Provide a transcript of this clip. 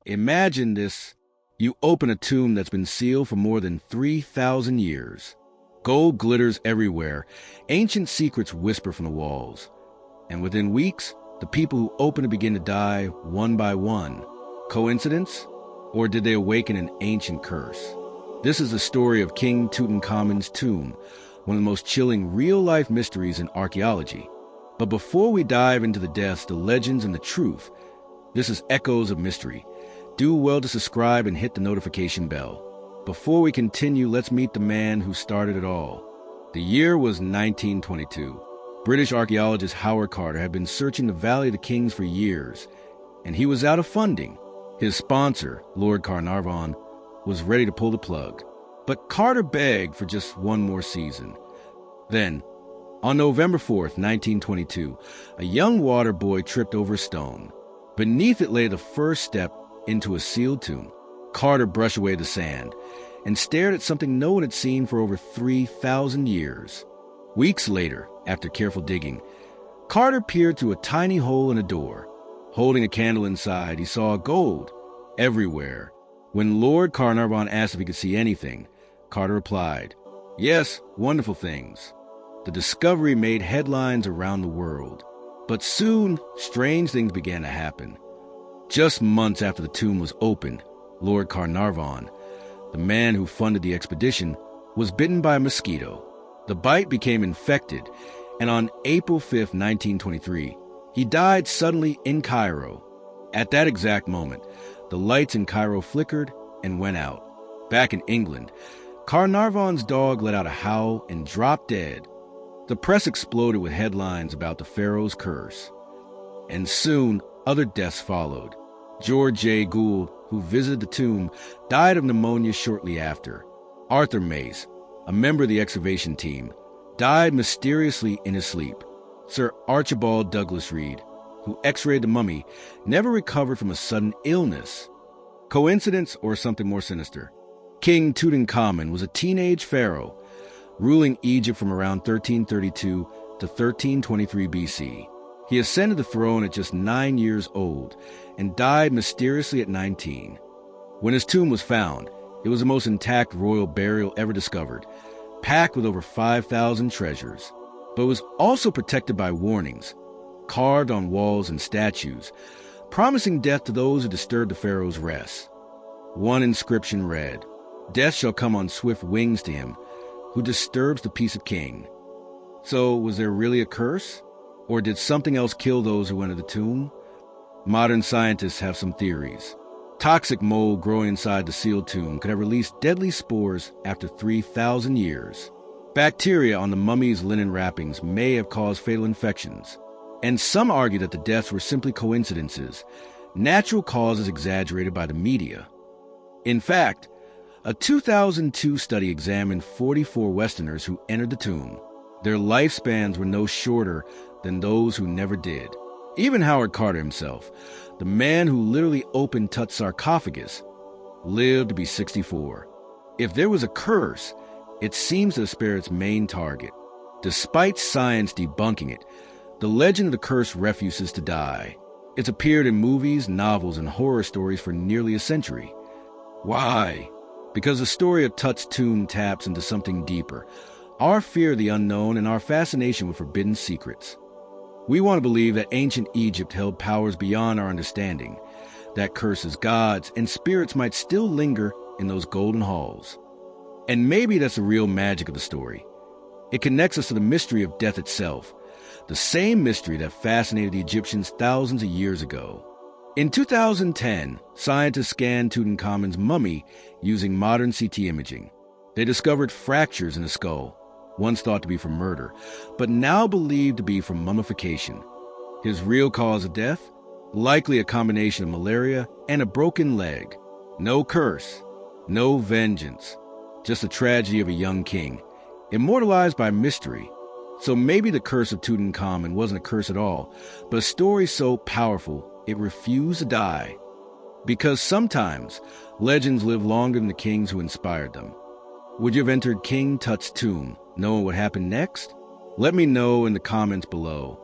Imagine this. You open a tomb that's been sealed for more than 3,000 years. Gold glitters everywhere. Ancient secrets whisper from the walls. And within weeks, the people who open it begin to die one by one. Coincidence? Or did they awaken an ancient curse? This is the story of King Tutankhamun's tomb, one of the most chilling real-life mysteries in archaeology. But before we dive into the deaths, the legends, and the truth, this is Echoes of Mystery. Do well to subscribe and hit the notification bell. Before we continue, let's meet the man who started it all. The year was 1922. British archaeologist Howard Carter had been searching the Valley of the Kings for years, and he was out of funding. His sponsor, Lord Carnarvon, was ready to pull the plug. But Carter begged for just one more season. Then, on November 4th, 1922, a young water boy tripped over a stone. Beneath it lay the first step into a sealed tomb. Carter brushed away the sand and stared at something no one had seen for over 3,000 years. Weeks later, after careful digging, Carter peered through a tiny hole in a door. Holding a candle inside, he saw gold everywhere. When Lord Carnarvon asked if he could see anything, Carter replied, "Yes, wonderful things." The discovery made headlines around the world. But soon, strange things began to happen. Just months after the tomb was opened, Lord Carnarvon, the man who funded the expedition, was bitten by a mosquito. The bite became infected, and on April 5th, 1923, he died suddenly in Cairo. At that exact moment, the lights in Cairo flickered and went out. Back in England, Carnarvon's dog let out a howl and dropped dead. The press exploded with headlines about the Pharaoh's curse. And soon, other deaths followed. George J. Gould, who visited the tomb, died of pneumonia shortly after. Arthur Mace, a member of the excavation team, died mysteriously in his sleep. Sir Archibald Douglas Reed, who x-rayed the mummy, never recovered from a sudden illness. Coincidence or something more sinister? King Tutankhamun was a teenage pharaoh, ruling Egypt from around 1332 to 1323 BC. He ascended the throne at just 9 years old and died mysteriously at 19. When his tomb was found, it was the most intact royal burial ever discovered, packed with over 5,000 treasures. But it was also protected by warnings, carved on walls and statues, promising death to those who disturbed the pharaoh's rest. One inscription read, "Death shall come on swift wings to him who disturbs the peace of king." So, was there really a curse? Or did something else kill those who entered the tomb? Modern scientists have some theories. Toxic mold growing inside the sealed tomb could have released deadly spores after 3,000 years. Bacteria on the mummy's linen wrappings may have caused fatal infections. And some argue that the deaths were simply coincidences, natural causes exaggerated by the media. In fact, a 2002 study examined 44 Westerners who entered the tomb. Their lifespans were no shorter than those who never did. Even Howard Carter himself, the man who literally opened Tut's sarcophagus, lived to be 64. If there was a curse, it seems to spare its main target. Despite science debunking it, the legend of the curse refuses to die. It's appeared in movies, novels, and horror stories for nearly a century. Why? Because the story of Tut's tomb taps into something deeper, our fear of the unknown and our fascination with forbidden secrets. We want to believe that ancient Egypt held powers beyond our understanding, that curses, gods, and spirits might still linger in those golden halls. And maybe that's the real magic of the story. It connects us to the mystery of death itself, the same mystery that fascinated the Egyptians thousands of years ago. In 2010, scientists scanned Tutankhamun's mummy using modern CT imaging. They discovered fractures in the skull, once thought to be from murder, but now believed to be from mummification. His real cause of death? Likely a combination of malaria and a broken leg. No curse, no vengeance, just the tragedy of a young king, immortalized by mystery. So maybe the curse of Tutankhamun wasn't a curse at all, but a story so powerful it refused to die. Because sometimes legends live longer than the kings who inspired them. Would you have entered King Tut's tomb knowing what happened next? Let me know in the comments below.